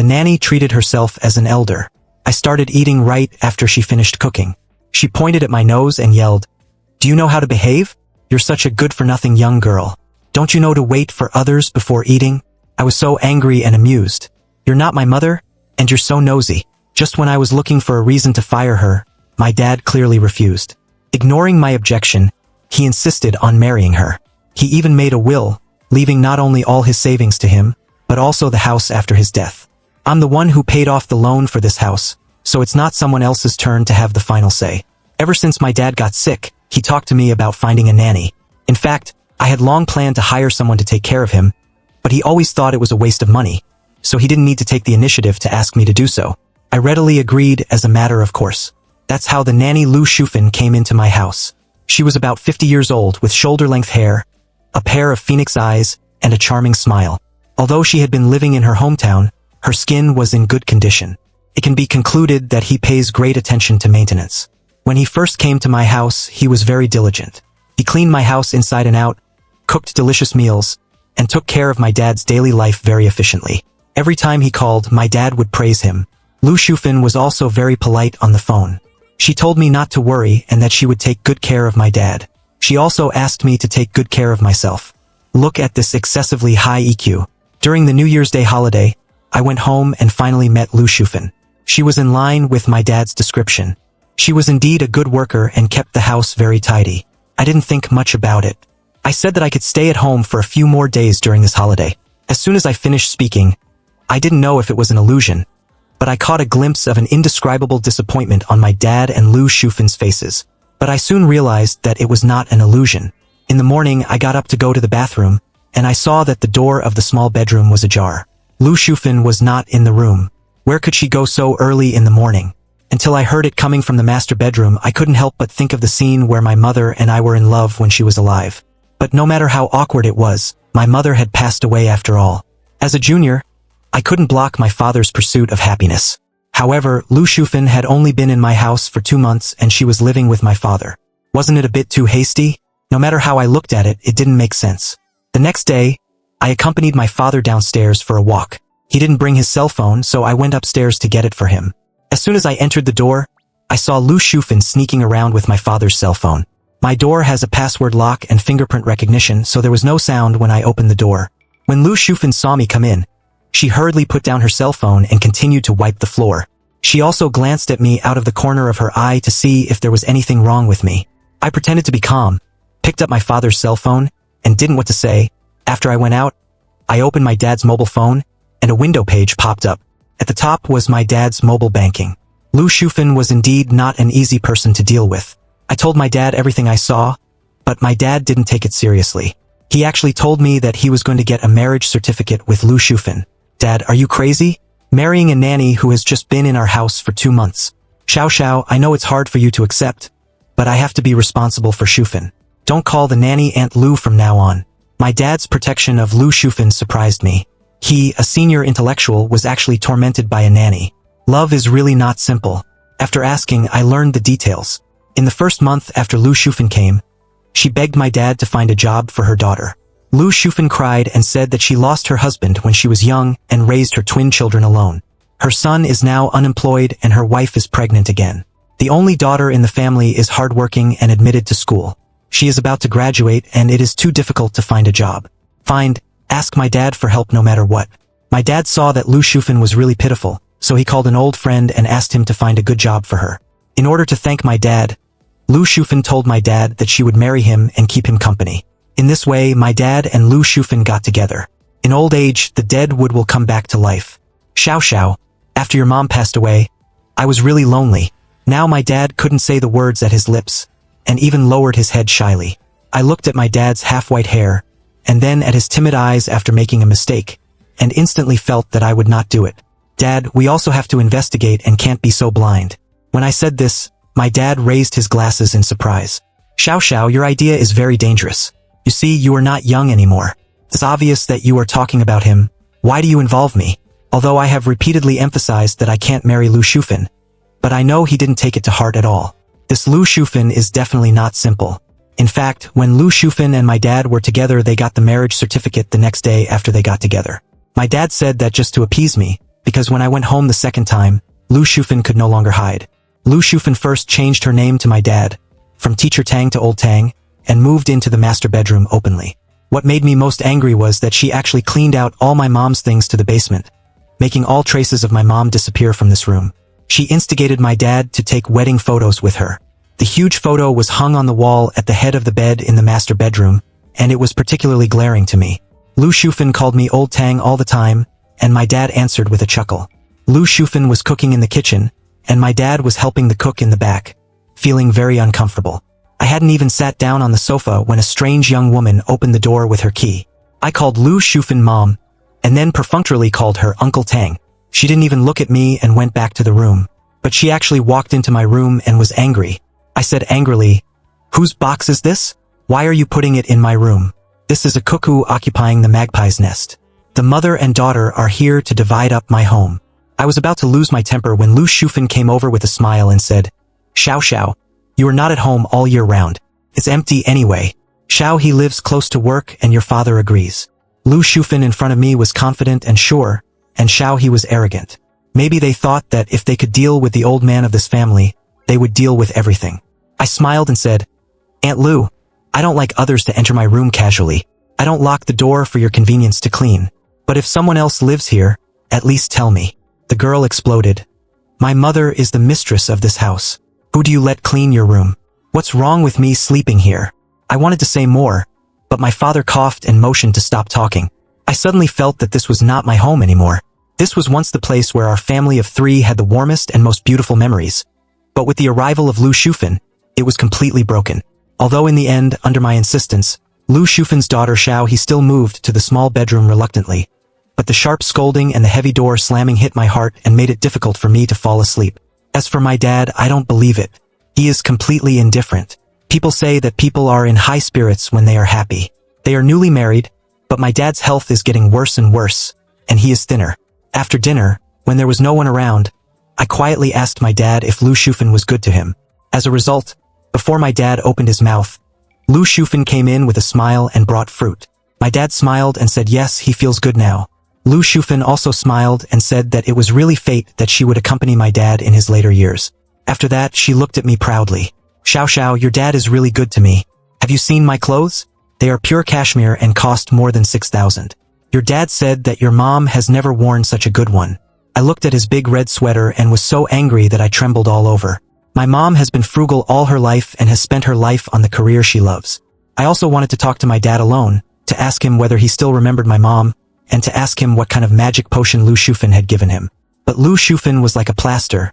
nanny treated herself as an elder. I started eating right after she finished cooking. She pointed at my nose and yelled, "Do you know how to behave? You're such a good-for-nothing young girl. Don't you know to wait for others before eating?" I was so angry and amused. "You're not my mother, and you're so nosy." Just when I was looking for a reason to fire her, my dad clearly refused. Ignoring my objection, he insisted on marrying her. He even made a will, leaving not only all his savings to him, but also the house after his death. I'm the one who paid off the loan for this house, so it's not someone else's turn to have the final say. Ever since my dad got sick, he talked to me about finding a nanny. In fact, I had long planned to hire someone to take care of him, but he always thought it was a waste of money, so he didn't need to take the initiative to ask me to do so. I readily agreed as a matter of course. That's how the nanny Lu Shufan came into my house. She was about 50 years old with shoulder-length hair, a pair of phoenix eyes, and a charming smile. Although she had been living in her hometown, her skin was in good condition. It can be concluded that he pays great attention to maintenance. When he first came to my house, he was very diligent. He cleaned my house inside and out, cooked delicious meals, and took care of my dad's daily life very efficiently. Every time he called, my dad would praise him. Lu Shufan was also very polite on the phone. She told me not to worry and that she would take good care of my dad. She also asked me to take good care of myself. Look at this excessively high EQ. During the New Year's Day holiday, I went home and finally met Lu Shufan. She was in line with my dad's description. She was indeed a good worker and kept the house very tidy. I didn't think much about it. I said that I could stay at home for a few more days during this holiday. As soon as I finished speaking, I didn't know if it was an illusion, but I caught a glimpse of an indescribable disappointment on my dad and Lu Shufan's faces. But I soon realized that it was not an illusion. In the morning, I got up to go to the bathroom, and I saw that the door of the small bedroom was ajar. Lu Shufan was not in the room. Where could she go so early in the morning? Until I heard it coming from the master bedroom, I couldn't help but think of the scene where my mother and I were in love when she was alive. But no matter how awkward it was, my mother had passed away after all. As a junior, I couldn't block my father's pursuit of happiness. However, Lu Shufan had only been in my house for 2 months and she was living with my father. Wasn't it a bit too hasty? No matter how I looked at it, it didn't make sense. The next day, I accompanied my father downstairs for a walk. He didn't bring his cell phone, so I went upstairs to get it for him. As soon as I entered the door, I saw Lu Shufan sneaking around with my father's cell phone. My door has a password lock and fingerprint recognition, so there was no sound when I opened the door. When Lu Shufan saw me come in, she hurriedly put down her cell phone and continued to wipe the floor. She also glanced at me out of the corner of her eye to see if there was anything wrong with me. I pretended to be calm, picked up my father's cell phone, and didn't know what to say. After I went out, I opened my dad's mobile phone, and a window page popped up. At the top was my dad's mobile banking. Lu Shufan was indeed not an easy person to deal with. I told my dad everything I saw, but my dad didn't take it seriously. He actually told me that he was going to get a marriage certificate with Lu Shufan. Dad, are you crazy? Marrying a nanny who has just been in our house for 2 months. Xiao Xiao, I know it's hard for you to accept, but I have to be responsible for Shufan. Don't call the nanny Aunt Lu from now on. My dad's protection of Lu Shufan surprised me. He, a senior intellectual, was actually tormented by a nanny. Love is really not simple. After asking, I learned the details. In the first month after Lu Shufan came, she begged my dad to find a job for her daughter. Lu Shufan cried and said that she lost her husband when she was young and raised her twin children alone. Her son is now unemployed and her wife is pregnant again. The only daughter in the family is hardworking and admitted to school. She is about to graduate and it is too difficult to find a job. Ask my dad for help no matter what. My dad saw that Lu Shufan was really pitiful, so he called an old friend and asked him to find a good job for her. In order to thank my dad, Lu Shufan told my dad that she would marry him and keep him company. In this way, my dad and Lu Shufan got together. In old age, the dead wood will come back to life. Xiao Xiao, after your mom passed away, I was really lonely. Now my dad couldn't say the words at his lips, and even lowered his head shyly. I looked at my dad's half-white hair, and then at his timid eyes after making a mistake, and instantly felt that I would not do it. Dad, we also have to investigate and can't be so blind. When I said this, my dad raised his glasses in surprise. Xiao Xiao, your idea is very dangerous. You see, you are not young anymore. It's obvious that you are talking about him. Why do you involve me? Although I have repeatedly emphasized that I can't marry Lu Shufan, but I know he didn't take it to heart at all. This Lu Shufan is definitely not simple. In fact, when Lu Shufan and my dad were together, they got the marriage certificate the next day after they got together. My dad said that just to appease me, because when I went home the second time, Lu Shufan could no longer hide. Lu Shufan first changed her name to my dad, from Teacher Tang to Old Tang, and moved into the master bedroom openly. What made me most angry was that she actually cleaned out all my mom's things to the basement, making all traces of my mom disappear from this room. She instigated my dad to take wedding photos with her. The huge photo was hung on the wall at the head of the bed in the master bedroom, and it was particularly glaring to me. Lu Shufan called me Old Tang all the time, and my dad answered with a chuckle. Lu Shufan was cooking in the kitchen, and my dad was helping the cook in the back, feeling very uncomfortable. I hadn't even sat down on the sofa when a strange young woman opened the door with her key. I called Lu Shufan Mom, and then perfunctorily called her Uncle Tang. She didn't even look at me and went back to the room. But she actually walked into my room and was angry. I said angrily, "Whose box is this? Why are you putting it in my room? This is a cuckoo occupying the magpie's nest. The mother and daughter are here to divide up my home." I was about to lose my temper when Lu Shufan came over with a smile and said, "Xiao Xiao, you are not at home all year round. It's empty anyway. Xiao, he lives close to work and your father agrees." Lu Shufan in front of me was confident and sure, and Xiao, he was arrogant. Maybe they thought that if they could deal with the old man of this family, they would deal with everything. I smiled and said, "Aunt Lu, I don't like others to enter my room casually. I don't lock the door for your convenience to clean. But if someone else lives here, at least tell me." The girl exploded. "My mother is the mistress of this house. Who do you let clean your room? What's wrong with me sleeping here?" I wanted to say more, but my father coughed and motioned to stop talking. I suddenly felt that this was not my home anymore. This was once the place where our family of three had the warmest and most beautiful memories. But with the arrival of Lu Shufan, it was completely broken. Although in the end, under my insistence, Lu Shufan's daughter Xiao, he still moved to the small bedroom reluctantly. But the sharp scolding and the heavy door slamming hit my heart and made it difficult for me to fall asleep. As for my dad, I don't believe it. He is completely indifferent. People say that people are in high spirits when they are happy. They are newly married, but my dad's health is getting worse and worse, and he is thinner. After dinner, when there was no one around, I quietly asked my dad if Lu Shufan was good to him. As a result, before my dad opened his mouth, Lu Shufan came in with a smile and brought fruit. My dad smiled and said yes, he feels good now. Lu Shufan also smiled and said that it was really fate that she would accompany my dad in his later years. After that, she looked at me proudly. "Xiao Xiao, your dad is really good to me. Have you seen my clothes? They are pure cashmere and cost more than 6,000. Your dad said that your mom has never worn such a good one." I looked at his big red sweater and was so angry that I trembled all over. My mom has been frugal all her life and has spent her life on the career she loves. I also wanted to talk to my dad alone, to ask him whether he still remembered my mom, and to ask him what kind of magic potion Lu Shufan had given him. But Lu Shufan was like a plaster,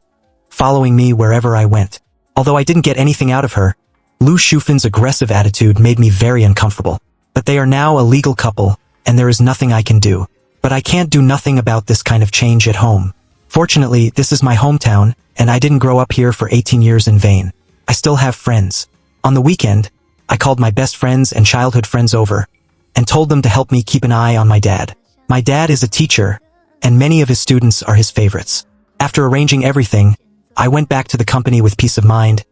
following me wherever I went. Although I didn't get anything out of her, Lu Shufan's aggressive attitude made me very uncomfortable. But they are now a legal couple, and there is nothing I can do. But I can't do nothing about this kind of change at home. Fortunately, this is my hometown, and I didn't grow up here for 18 years in vain. I still have friends. On the weekend, I called my best friends and childhood friends over, and told them to help me keep an eye on my dad. My dad is a teacher, and many of his students are his favorites. After arranging everything, I went back to the company with peace of mind,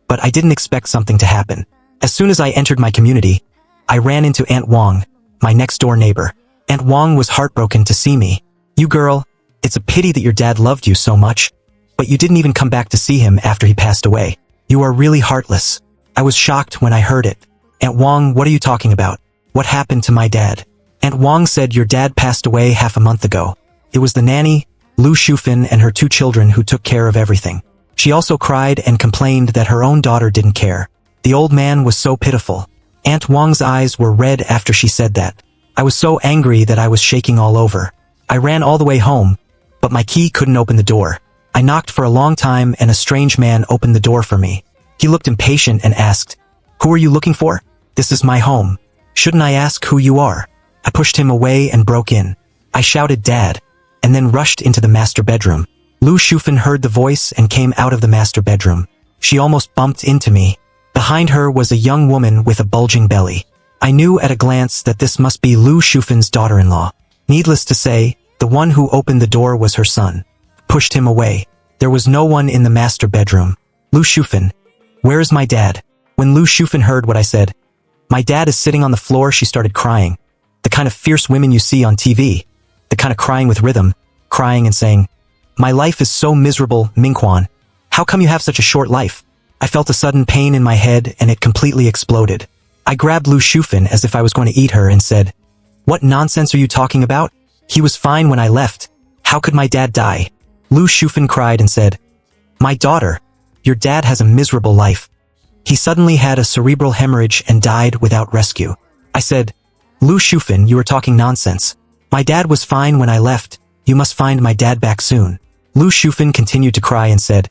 but I didn't expect something to happen. As soon as I entered my community, I ran into Aunt Wang, my next-door neighbor. Aunt Wang was heartbroken to see me. "You girl, it's a pity that your dad loved you so much, but you didn't even come back to see him after he passed away. You are really heartless." I was shocked when I heard it. "Aunt Wang, what are you talking about? What happened to my dad?" Aunt Wang said your dad passed away half a month ago. It was the nanny, Lu Shufan, and her 2 children who took care of everything. She also cried and complained that her own daughter didn't care. The old man was so pitiful. Aunt Wang's eyes were red after she said that. I was so angry that I was shaking all over. I ran all the way home, but my key couldn't open the door. I knocked for a long time and a strange man opened the door for me. He looked impatient and asked, "Who are you looking for? This is my home. Shouldn't I ask who you are?" I pushed him away and broke in. I shouted "Dad," and then rushed into the master bedroom. Lu Shufan heard the voice and came out of the master bedroom. She almost bumped into me. Behind her was a young woman with a bulging belly. I knew at a glance that this must be Lu Shufan's daughter-in-law. Needless to say, the one who opened the door was her son. Pushed him away. There was no one in the master bedroom. "Lu Shufan, where is my dad?" When Lu Shufan heard what I said, "My dad is sitting on the floor," she started crying. The kind of fierce women you see on TV. The kind of crying with rhythm. crying and saying, "My life is so miserable, Mingquan. How come you have such a short life?" I felt a sudden pain in my head and it completely exploded. I grabbed Lu Shufan as if I was going to eat her and said, "What nonsense are you talking about? He was fine when I left. How could my dad die?" Lu Shufan cried and said, "My daughter, your dad has a miserable life. He suddenly had a cerebral hemorrhage and died without rescue." I said, "Lu Shufan, you are talking nonsense. My dad was fine when I left. You must find my dad back soon." Lu Shufan continued to cry and said,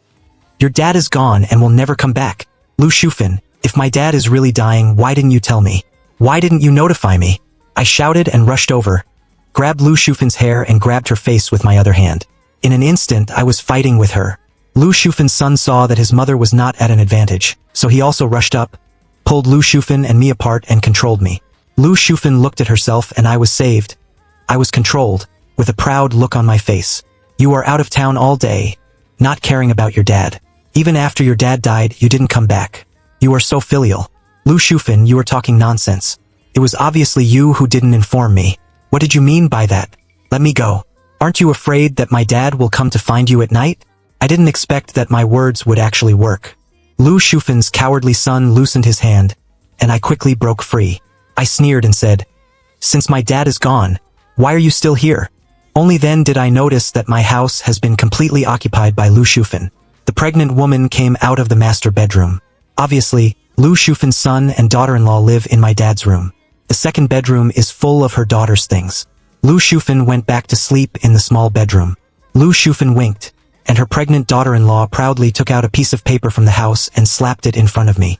"Your dad is gone and will never come back. Lu Shufan, if my dad is really dying, why didn't you tell me? Why didn't you notify me?" I shouted and rushed over, grabbed Lu Shufan's hair and grabbed her face with my other hand. In an instant, I was fighting with her. Lu Shufan's son saw that his mother was not at an advantage, so he also rushed up, pulled Lu Shufan and me apart and controlled me. Lu Shufan looked at herself and I was saved. I was controlled, with a proud look on my face. "You are out of town all day, not caring about your dad. Even after your dad died, you didn't come back. You are so filial. Lu Shufan, you are talking nonsense. It was obviously you who didn't inform me. What did you mean by that? Let me go. Aren't you afraid that my dad will come to find you at night?" I didn't expect that my words would actually work. Lu Shufan's cowardly son loosened his hand, and I quickly broke free. I sneered and said, "Since my dad is gone, why are you still here?" Only then did I notice that my house has been completely occupied by Lu Shufan. The pregnant woman came out of the master bedroom. Obviously, Lu Shufan's son and daughter-in-law live in my dad's room. The second bedroom is full of her daughter's things. Lu Shufan went back to sleep in the small bedroom. Lu Shufan winked, and her pregnant daughter-in-law proudly took out a piece of paper from the house and slapped it in front of me.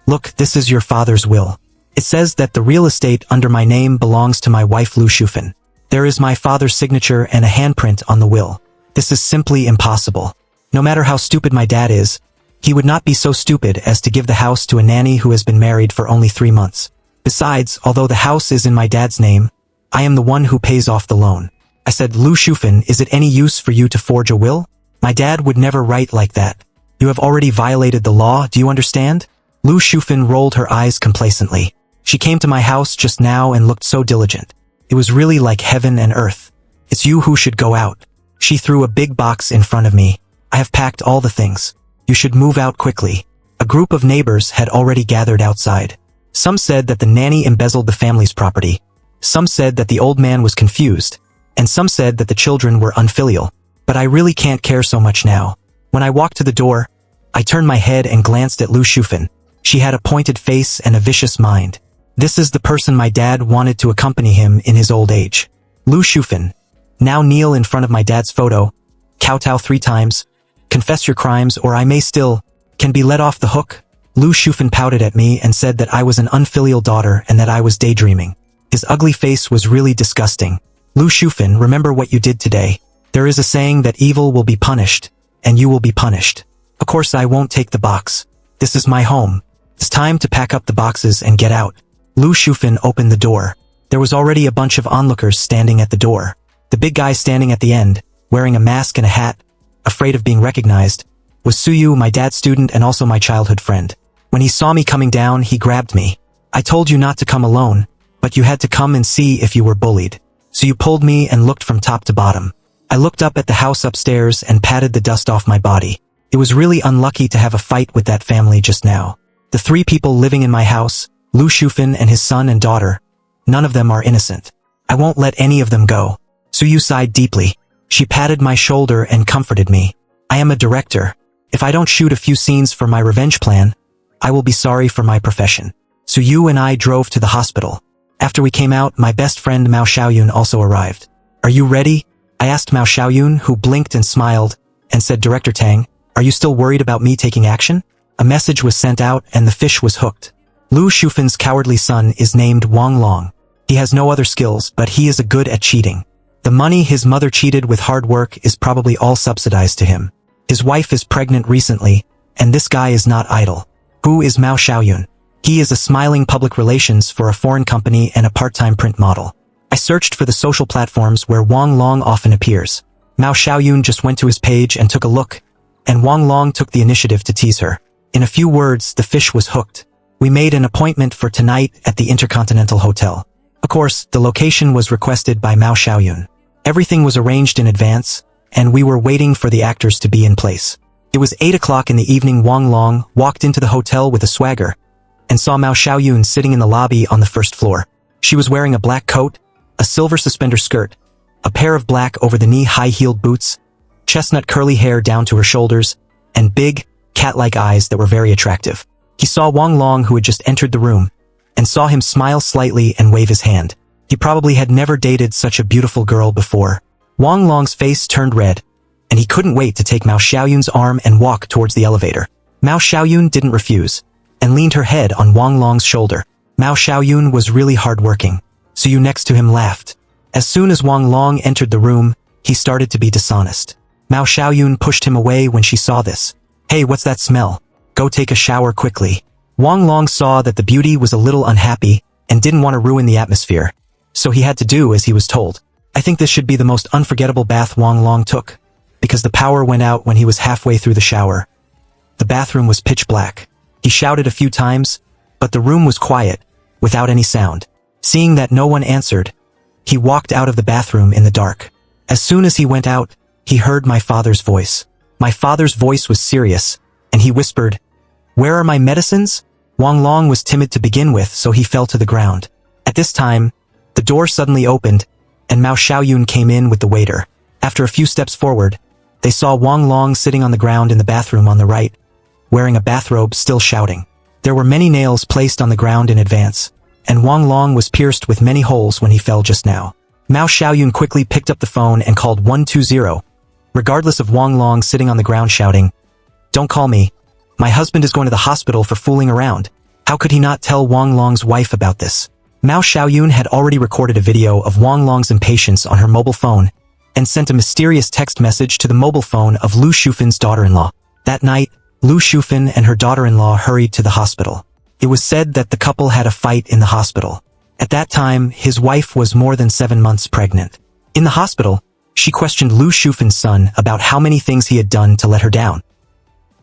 "Look, this is your father's will. It says that the real estate under my name belongs to my wife Lu Shufan. There is my father's signature and a handprint on the will. This is simply impossible. No matter how stupid my dad is, he would not be so stupid as to give the house to a nanny who has been married for only 3 months. Besides, although the house is in my dad's name, I am the one who pays off the loan." I said, "Lu Shufan, is it any use for you to forge a will? My dad would never write like that. You have already violated the law, do you understand?" Lu Shufan rolled her eyes complacently. She came to my house just now and looked so diligent. It was really like heaven and earth. "It's you who should go out." She threw a big box in front of me. "I have packed all the things. You should move out quickly." A group of neighbors had already gathered outside. Some said that the nanny embezzled the family's property. Some said that the old man was confused. And some said that the children were unfilial. But I really can't care so much now. When I walked to the door, I turned my head and glanced at Lu Shufan. She had a pointed face and a vicious mind. This is the person my dad wanted to accompany him in his old age. "Lu Shufan, now kneel in front of my dad's photo, kowtow 3 times, confess your crimes or I may still, can be let off the hook." Lu Shufan pouted at me and said that I was an unfilial daughter and that I was daydreaming. His ugly face was really disgusting. "Lu Shufan, remember what you did today. There is a saying that evil will be punished, and you will be punished. Of course I won't take the box. This is my home. It's time to pack up the boxes and get out." Lu Shufan opened the door. There was already a bunch of onlookers standing at the door. The big guy standing at the end, wearing a mask and a hat, afraid of being recognized, was Suyu, my dad's student and also my childhood friend. When he saw me coming down, he grabbed me. "I told you not to come alone, but you had to come and see if you were bullied. So you pulled me and looked from top to bottom." I looked up at the house upstairs and patted the dust off my body. It was really unlucky to have a fight with that family just now. The 3 people living in my house, Lu Shufan and his son and daughter, none of them are innocent. I won't let any of them go. Suyu sighed deeply. She patted my shoulder and comforted me. "I am a director. If I don't shoot a few scenes for my revenge plan, I will be sorry for my profession." Suyu and I drove to the hospital. After we came out, my best friend Mao Xiaoyun also arrived. "Are you ready?" I asked Mao Xiaoyun, who blinked and smiled, and said, "Director Tang, are you still worried about me taking action?" A message was sent out and the fish was hooked. Lu Shufan's cowardly son is named Wang Long. He has no other skills, but he is good at cheating. The money his mother cheated with hard work is probably all subsidized to him. His wife is pregnant recently, and this guy is not idle. Who is Mao Xiaoyun? He is a smiling public relations for a foreign company and a part-time print model. I searched for the social platforms where Wang Long often appears. Mao Xiaoyun just went to his page and took a look, and Wang Long took the initiative to tease her. In a few words, the fish was hooked. We made an appointment for tonight at the Intercontinental Hotel. Of course, the location was requested by Mao Xiaoyun. Everything was arranged in advance, and we were waiting for the actors to be in place. It was 8 o'clock in the evening. Wang Long walked into the hotel with a swagger and saw Mao Xiaoyun sitting in the lobby on the first floor. She was wearing a black coat, a silver suspender skirt, a pair of black over-the-knee high-heeled boots, chestnut curly hair down to her shoulders, and big, cat-like eyes that were very attractive. He saw Wang Long, who had just entered the room, and saw him smile slightly and wave his hand. He probably had never dated such a beautiful girl before. Wang Long's face turned red, and he couldn't wait to take Mao Xiaoyun's arm and walk towards the elevator. Mao Xiaoyun didn't refuse, and leaned her head on Wang Long's shoulder. Mao Xiaoyun was really hardworking, so you next to him laughed. As soon as Wang Long entered the room, he started to be dishonest. Mao Xiaoyun pushed him away when she saw this. Hey, what's that smell? Go take a shower quickly. Wang Long saw that the beauty was a little unhappy and didn't want to ruin the atmosphere, so he had to do as he was told. I think this should be the most unforgettable bath Wang Long took, because the power went out when he was halfway through the shower. The bathroom was pitch black. He shouted a few times, but the room was quiet, without any sound. Seeing that no one answered, he walked out of the bathroom in the dark. As soon as he went out, he heard my father's voice. My father's voice was serious, and he whispered, "Where are my medicines?" Wang Long was timid to begin with, so he fell to the ground. At this time, the door suddenly opened, and Mao Xiaoyun came in with the waiter. After a few steps forward, they saw Wang Long sitting on the ground in the bathroom on the right, wearing a bathrobe, still shouting. There were many nails placed on the ground in advance, and Wang Long was pierced with many holes when he fell just now. Mao Xiaoyun quickly picked up the phone and called 120, regardless of Wang Long sitting on the ground shouting, "Don't call me. My husband is going to the hospital for fooling around." How could he not tell Wang Long's wife about this? Mao Xiaoyun had already recorded a video of Wang Long's impatience on her mobile phone and sent a mysterious text message to the mobile phone of Lu Shufin's daughter-in-law. That night, Lu Shufin and her daughter-in-law hurried to the hospital. It was said that the couple had a fight in the hospital. At that time, his wife was more than 7 months pregnant. In the hospital, she questioned Lu Shufin's son about how many things he had done to let her down.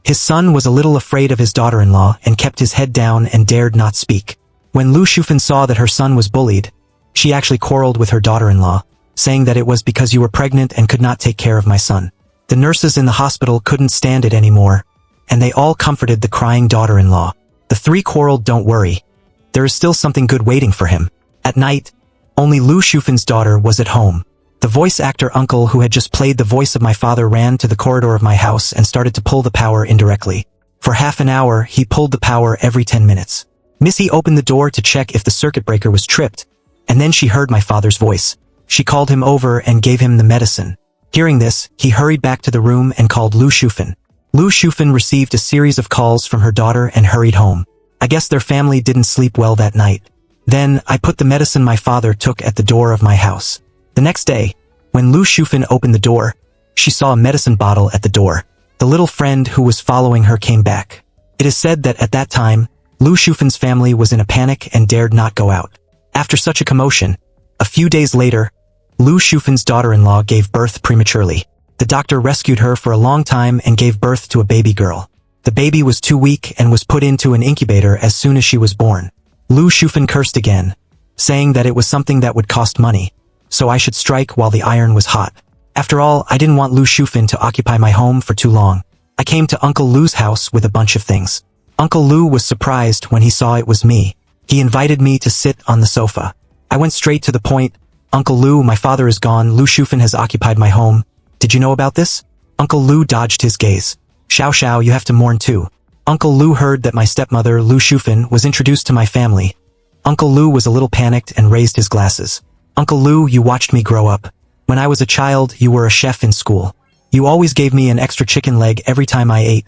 His son was a little afraid of his daughter-in-law and kept his head down and dared not speak. When Lu Shufin saw that her son was bullied, she actually quarreled with her daughter-in-law, saying that it was because you were pregnant and could not take care of my son. The nurses in the hospital couldn't stand it anymore, and they all comforted the crying daughter-in-law. The three quarreled. Don't worry. There is still something good waiting for him. At night, only Lu Shufin's daughter was at home. The voice actor uncle who had just played the voice of my father ran to the corridor of my house and started to pull the power indirectly. For half an hour, he pulled the power every 10 minutes. Missy opened the door to check if the circuit breaker was tripped, and then she heard my father's voice. She called him over and gave him the medicine. Hearing this, he hurried back to the room and called Lu Shufin. Lu Shufin received a series of calls from her daughter and hurried home. I guess their family didn't sleep well that night. Then, I put the medicine my father took at the door of my house. The next day, when Lu Shufin opened the door, she saw a medicine bottle at the door. The little friend who was following her came back. It is said that at that time, Lu Shufin's family was in a panic and dared not go out. After such a commotion, a few days later, Lu Shufin's daughter-in-law gave birth prematurely. The doctor rescued her for a long time and gave birth to a baby girl. The baby was too weak and was put into an incubator as soon as she was born. Lu Shufin cursed again, saying that it was something that would cost money, so I should strike while the iron was hot. After all, I didn't want Lu Shufin to occupy my home for too long. I came to Uncle Lu's house with a bunch of things. Uncle Lu was surprised when he saw it was me. He invited me to sit on the sofa. I went straight to the point. "Uncle Lu, my father is gone. Lu Shufin has occupied my home. Did you know about this?" Uncle Lu dodged his gaze. "Xiao Xiao, you have to mourn too." Uncle Lu heard that my stepmother, Lu Shufin, was introduced to my family. Uncle Lu was a little panicked and raised his glasses. "Uncle Lu, you watched me grow up. When I was a child, you were a chef in school. You always gave me an extra chicken leg every time I ate,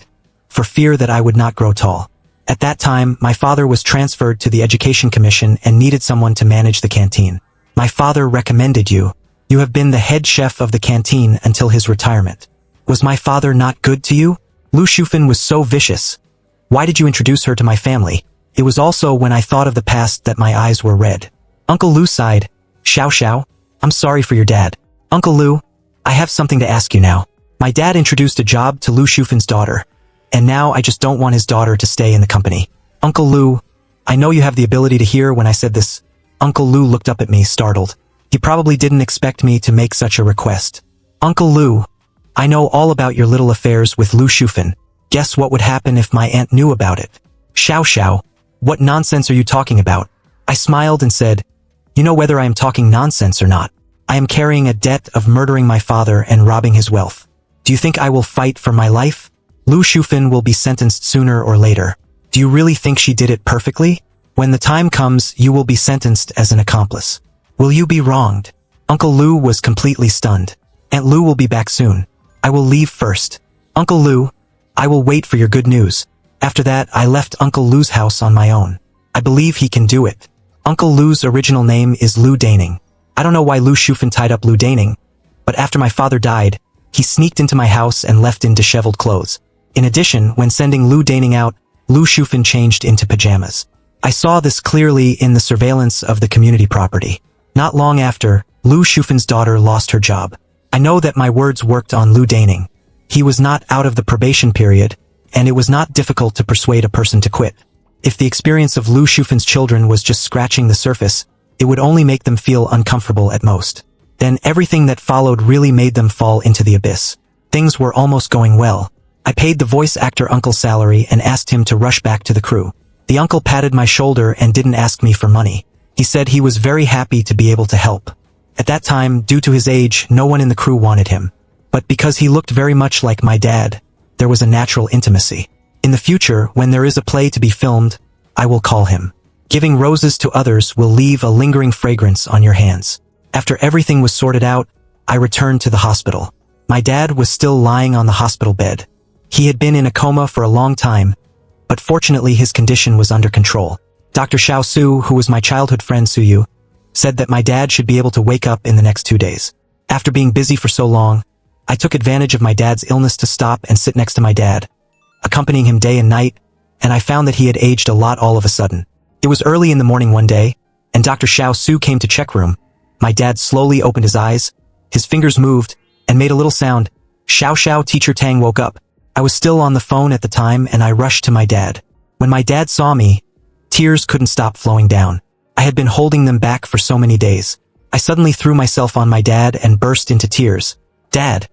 for fear that I would not grow tall. At that time, my father was transferred to the Education Commission and needed someone to manage the canteen. My father recommended you. You have been the head chef of the canteen until his retirement. Was my father not good to you?" Lu Shufin was so vicious. "Why did you introduce her to my family?" It was also when I thought of the past that my eyes were red. Uncle Lu sighed. "Xiao Xiao, I'm sorry for your dad." "Uncle Lu, I have something to ask you now. My dad introduced a job to Lu Shufin's daughter, and now I just don't want his daughter to stay in the company." "Uncle Lu, I know you have the ability to hear when I said this." Uncle Lu looked up at me, startled. He probably didn't expect me to make such a request. Uncle Lu, I know all about your little affairs with Lu Shufan. Guess what would happen if my aunt knew about it? Xiao Xiao, what nonsense are you talking about? I smiled and said, you know whether I am talking nonsense or not. I am carrying a debt of murdering my father and robbing his wealth. Do you think I will fight for my life? Lu Shufan will be sentenced sooner or later. Do you really think she did it perfectly? When the time comes, you will be sentenced as an accomplice. Will you be wronged? Uncle Lu was completely stunned. Aunt Lu will be back soon. I will leave first. Uncle Lu, I will wait for your good news. After that, I left Uncle Lu's house on my own. I believe he can do it. Uncle Lu's original name is Lu Daning. I don't know why Lu Shufan tied up Lu Daning, but after my father died, he sneaked into my house and left in disheveled clothes. In addition, when sending Lu Daning out, Lu Shufan changed into pajamas. I saw this clearly in the surveillance of the community property. Not long after, Lu Shufan's daughter lost her job. I know that my words worked on Lu Daning. He was not out of the probation period, and it was not difficult to persuade a person to quit. If the experience of Lu Shufan's children was just scratching the surface, it would only make them feel uncomfortable at most. Then everything that followed really made them fall into the abyss. Things were almost going well. I paid the voice actor uncle's salary and asked him to rush back to the crew. The uncle patted my shoulder and didn't ask me for money. He said he was very happy to be able to help. At that time, due to his age, no one in the crew wanted him. But because he looked very much like my dad, there was a natural intimacy. In the future, when there is a play to be filmed, I will call him. Giving roses to others will leave a lingering fragrance on your hands. After everything was sorted out, I returned to the hospital. My dad was still lying on the hospital bed. He had been in a coma for a long time, but fortunately his condition was under control. Dr. Xiao Su, who was my childhood friend Suyu, said that my dad should be able to wake up in the next 2 days. After being busy for so long, I took advantage of my dad's illness to stop and sit next to my dad, accompanying him day and night, and I found that he had aged a lot all of a sudden. It was early in the morning one day, and Dr. Xiao Su came to check room. My dad slowly opened his eyes, his fingers moved, and made a little sound. Xiao Xiao, Teacher Tang woke up. I was still on the phone at the time and I rushed to my dad. When my dad saw me, tears couldn't stop flowing down. I had been holding them back for so many days. I suddenly threw myself on my dad and burst into tears. Dad,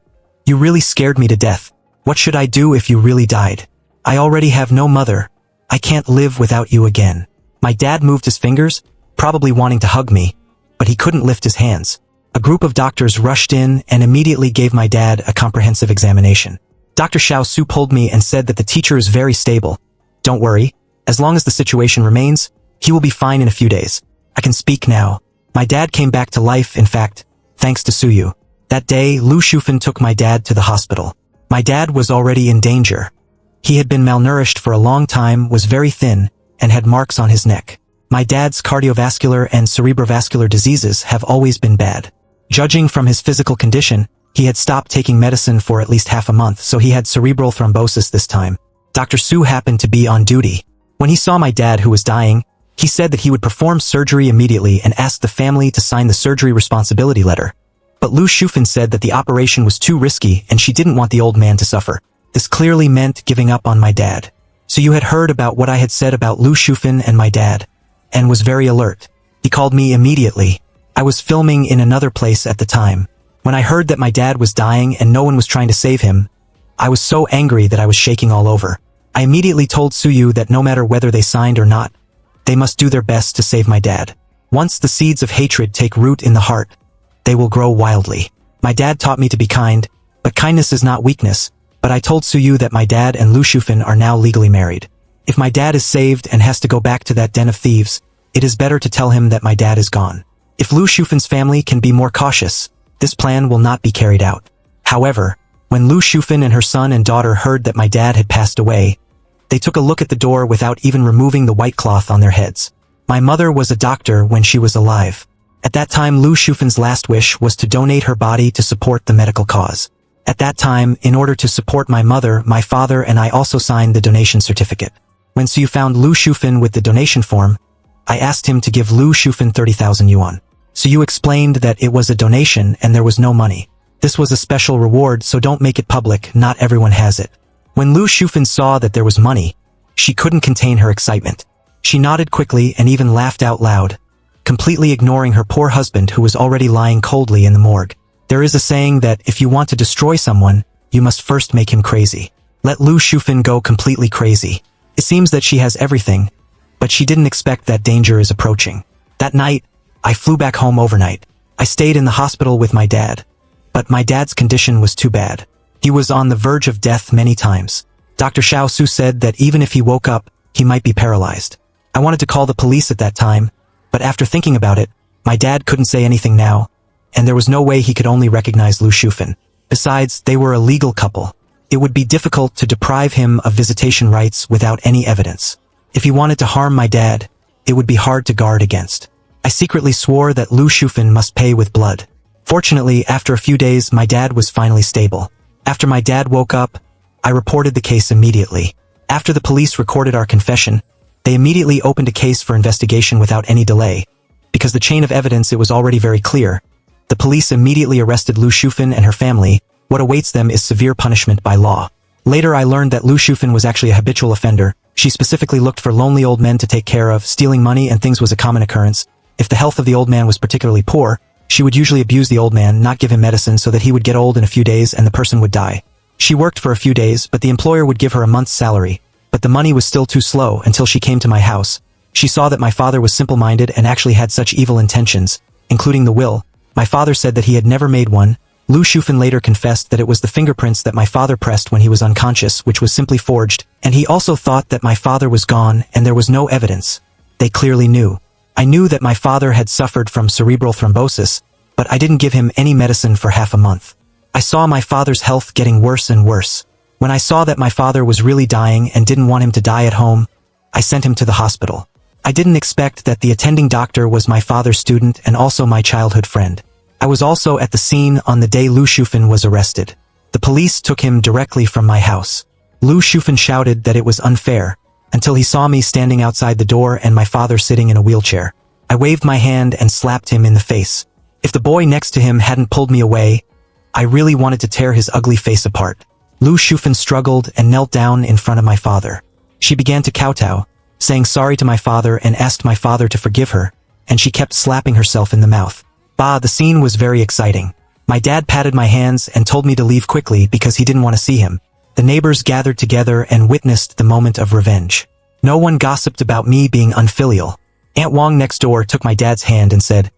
you really scared me to death. What should I do if you really died? I already have no mother. I can't live without you again. My dad moved his fingers, probably wanting to hug me, but he couldn't lift his hands. A group of doctors rushed in and immediately gave my dad a comprehensive examination. Dr. Xiao Su pulled me and said that the teacher is very stable. Don't worry, as long as the situation remains, he will be fine in a few days. I can speak now. My dad came back to life, in fact, thanks to Suyu. That day, Lu Shufan took my dad to the hospital. My dad was already in danger. He had been malnourished for a long time, was very thin, and had marks on his neck. My dad's cardiovascular and cerebrovascular diseases have always been bad. Judging from his physical condition, he had stopped taking medicine for at least half a month, so he had cerebral thrombosis this time. Dr. Su happened to be on duty. When he saw my dad who was dying, he said that he would perform surgery immediately and asked the family to sign the surgery responsibility letter. But Lu Shufan said that the operation was too risky and she didn't want the old man to suffer. This clearly meant giving up on my dad. So you had heard about what I had said about Lu Shufan and my dad, and was very alert. He called me immediately. I was filming in another place at the time. When I heard that my dad was dying and no one was trying to save him, I was so angry that I was shaking all over. I immediately told Suyu that no matter whether they signed or not, they must do their best to save my dad. Once the seeds of hatred take root in the heart, they will grow wildly. My dad taught me to be kind, but kindness is not weakness, but I told Suyu that my dad and Lu Shufan are now legally married. If my dad is saved and has to go back to that den of thieves, it is better to tell him that my dad is gone. If Lu Shufan's family can be more cautious, this plan will not be carried out. However, when Lu Shufan and her son and daughter heard that my dad had passed away, they took a look at the door without even removing the white cloth on their heads. My mother was a doctor when she was alive. At that time, Lu Shufan's last wish was to donate her body to support the medical cause. At that time, in order to support my mother, my father and I also signed the donation certificate. When Suyu found Lu Shufan with the donation form, I asked him to give Lu Shufan 30,000 yuan. Suyu explained that it was a donation and there was no money. This was a special reward, so don't make it public, not everyone has it. When Lu Shufan saw that there was money, she couldn't contain her excitement. She nodded quickly and even laughed out loud. completely ignoring her poor husband who was already lying coldly in the morgue. There is a saying that if you want to destroy someone, you must first make him crazy. Let Lu Shufan go completely crazy. It seems that she has everything, but she didn't expect that danger is approaching. That night, I flew back home overnight. I stayed in the hospital with my dad. But my dad's condition was too bad. He was on the verge of death many times. Dr. Xiao Su said that even if he woke up, he might be paralyzed. I wanted to call the police at that time, but after thinking about it, my dad couldn't say anything now, and there was no way he could only recognize Lu Shufan. Besides, they were a legal couple. It would be difficult to deprive him of visitation rights without any evidence. If he wanted to harm my dad, it would be hard to guard against. I secretly swore that Lu Shufan must pay with blood. Fortunately, after a few days, my dad was finally stable. After my dad woke up, I reported the case immediately. After the police recorded our confession, they immediately opened a case for investigation without any delay. Because the chain of evidence it was already very clear. The police immediately arrested Lu Shufan and her family. What awaits them is severe punishment by law. Later I learned that Lu Shufan was actually a habitual offender. She specifically looked for lonely old men to take care of. Stealing money and things was a common occurrence. If the health of the old man was particularly poor, she would usually abuse the old man, not give him medicine so that he would get old in a few days and the person would die. She worked for a few days, but the employer would give her a month's salary. But the money was still too slow until she came to my house. She saw that my father was simple-minded and actually had such evil intentions, including the will. My father said that he had never made one. Lu Shufan later confessed that it was the fingerprints that my father pressed when he was unconscious, which was simply forged, and he also thought that my father was gone and there was no evidence. They clearly knew. I knew that my father had suffered from cerebral thrombosis, but I didn't give him any medicine for half a month. I saw my father's health getting worse and worse. When I saw that my father was really dying and didn't want him to die at home, I sent him to the hospital. I didn't expect that the attending doctor was my father's student and also my childhood friend. I was also at the scene on the day Lu Shufan was arrested. The police took him directly from my house. Lu Shufan shouted that it was unfair, until he saw me standing outside the door and my father sitting in a wheelchair. I waved my hand and slapped him in the face. If the boy next to him hadn't pulled me away, I really wanted to tear his ugly face apart. Lu Shufan struggled and knelt down in front of my father. She began to kowtow, saying sorry to my father and asked my father to forgive her, and she kept slapping herself in the mouth. The scene was very exciting. My dad patted my hands and told me to leave quickly because he didn't want to see him. The neighbors gathered together and witnessed the moment of revenge. No one gossiped about me being unfilial. Aunt Wang next door took my dad's hand and said,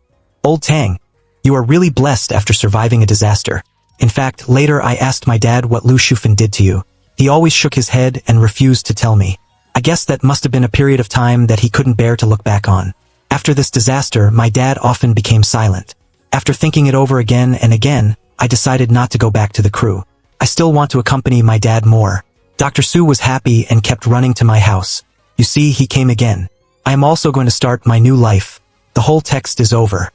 "Old Tang, you are really blessed after surviving a disaster." In fact, later I asked my dad what Lu Shufan did to you. He always shook his head and refused to tell me. I guess that must have been a period of time that he couldn't bear to look back on. After this disaster, my dad often became silent. After thinking it over again and again, I decided not to go back to the crew. I still want to accompany my dad more. Dr. Su was happy and kept running to my house. You see, he came again. I am also going to start my new life. The whole text is over.